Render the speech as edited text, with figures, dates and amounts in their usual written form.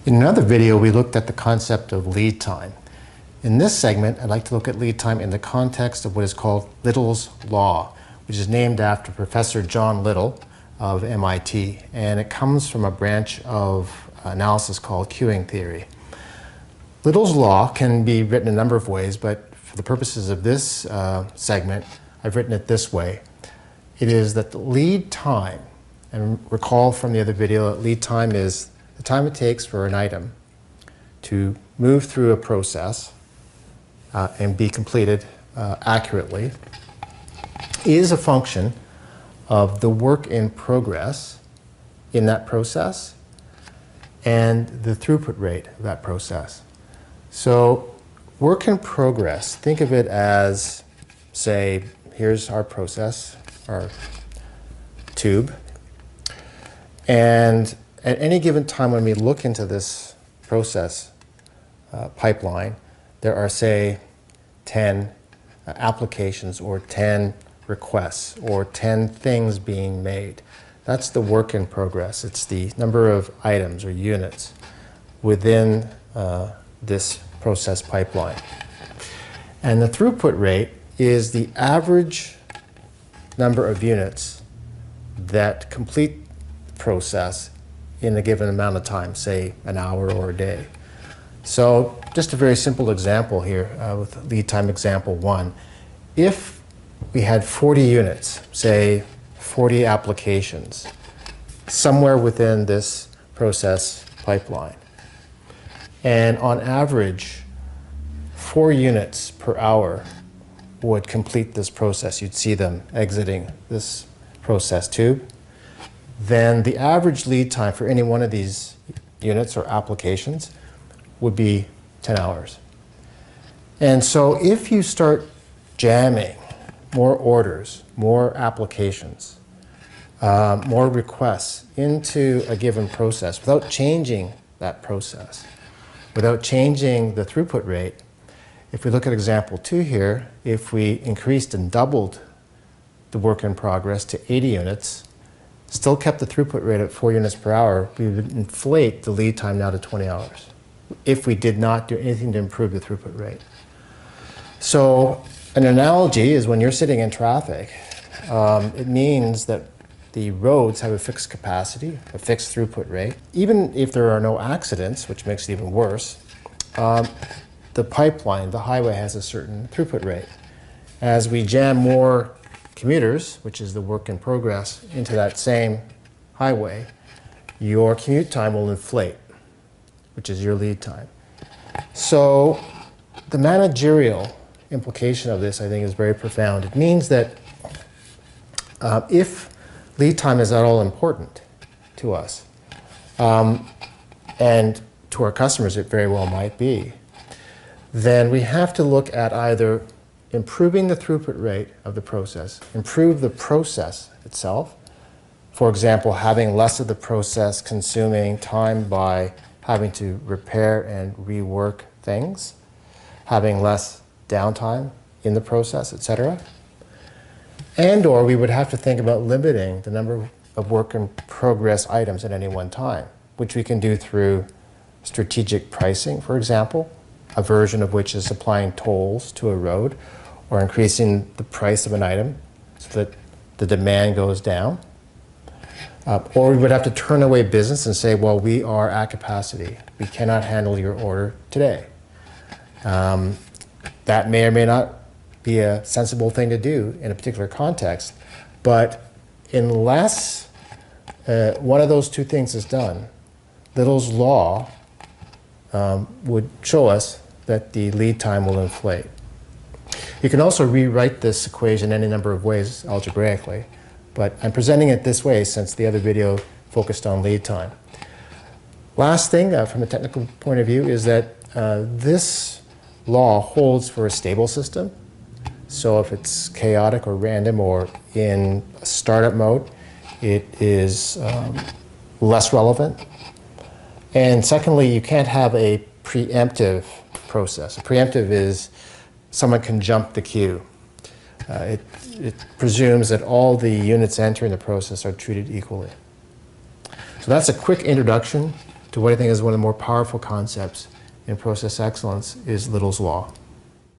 In another video, we looked at the concept of lead time. In this segment, I'd like to look at lead time in the context of what is called Little's Law, which is named after Professor John Little of MIT, and it comes from a branch of analysis called queuing theory. Little's Law can be written a number of ways, but for the purposes of this segment, I've written it this way. It is that the lead time, and recall from the other video that lead time is the time it takes for an item to move through a process and be completed accurately, is a function of the work in progress in that process and the throughput rate of that process. So work in progress, think of it as, say, here's our process, our tube, and at any given time when we look into this process pipeline, there are, say, 10 applications or 10 requests or 10 things being made. That's the work in progress. It's the number of items or units within this process pipeline. And the throughput rate is the average number of units that complete the process in a given amount of time, say an hour or a day. So just a very simple example here with lead time example 1. If we had 40 units, say 40 applications, somewhere within this process pipeline, and on average 4 units per hour would complete this process, you'd see them exiting this process tube, then the average lead time for any one of these units or applications would be 10 hours. And so if you start jamming more orders, more applications, more requests into a given process without changing that process, without changing the throughput rate, if we look at example 2 here, if we increased and doubled the work in progress to 80 units, still kept the throughput rate at 4 units per hour, we would inflate the lead time now to 20 hours if we did not do anything to improve the throughput rate. So an analogy is when you're sitting in traffic, it means that the roads have a fixed capacity, a fixed throughput rate. Even if there are no accidents, which makes it even worse, the pipeline, the highway, has a certain throughput rate. As we jam more commuters, which is the work in progress, into that same highway, your commute time will inflate, which is your lead time. So the managerial implication of this, I think, is very profound. It means that if lead time is at all important to us, and to our customers it very well might be, then we have to look at either improving the throughput rate of the process, improve the process itself. For example, having less of the process consuming time by having to repair and rework things, having less downtime in the process, etc. And or we would have to think about limiting the number of work in progress items at any one time, which we can do through strategic pricing, for example, a version of which is applying tolls to a road or increasing the price of an item so that the demand goes down. Or we would have to turn away business and say, well, we are at capacity. We cannot handle your order today. That may or may not be a sensible thing to do in a particular context, but unless one of those two things is done, Little's Law would show us that the lead time will inflate. You can also rewrite this equation any number of ways algebraically, but I'm presenting it this way since the other video focused on lead time. Last thing from a technical point of view is that this law holds for a stable system. So if it's chaotic or random or in a startup mode, it is less relevant. And secondly, you can't have a preemptive process. A preemptive is someone can jump the queue. It presumes that all the units entering the process are treated equally. So that's a quick introduction to what I think is one of the more powerful concepts in process excellence is Little's Law.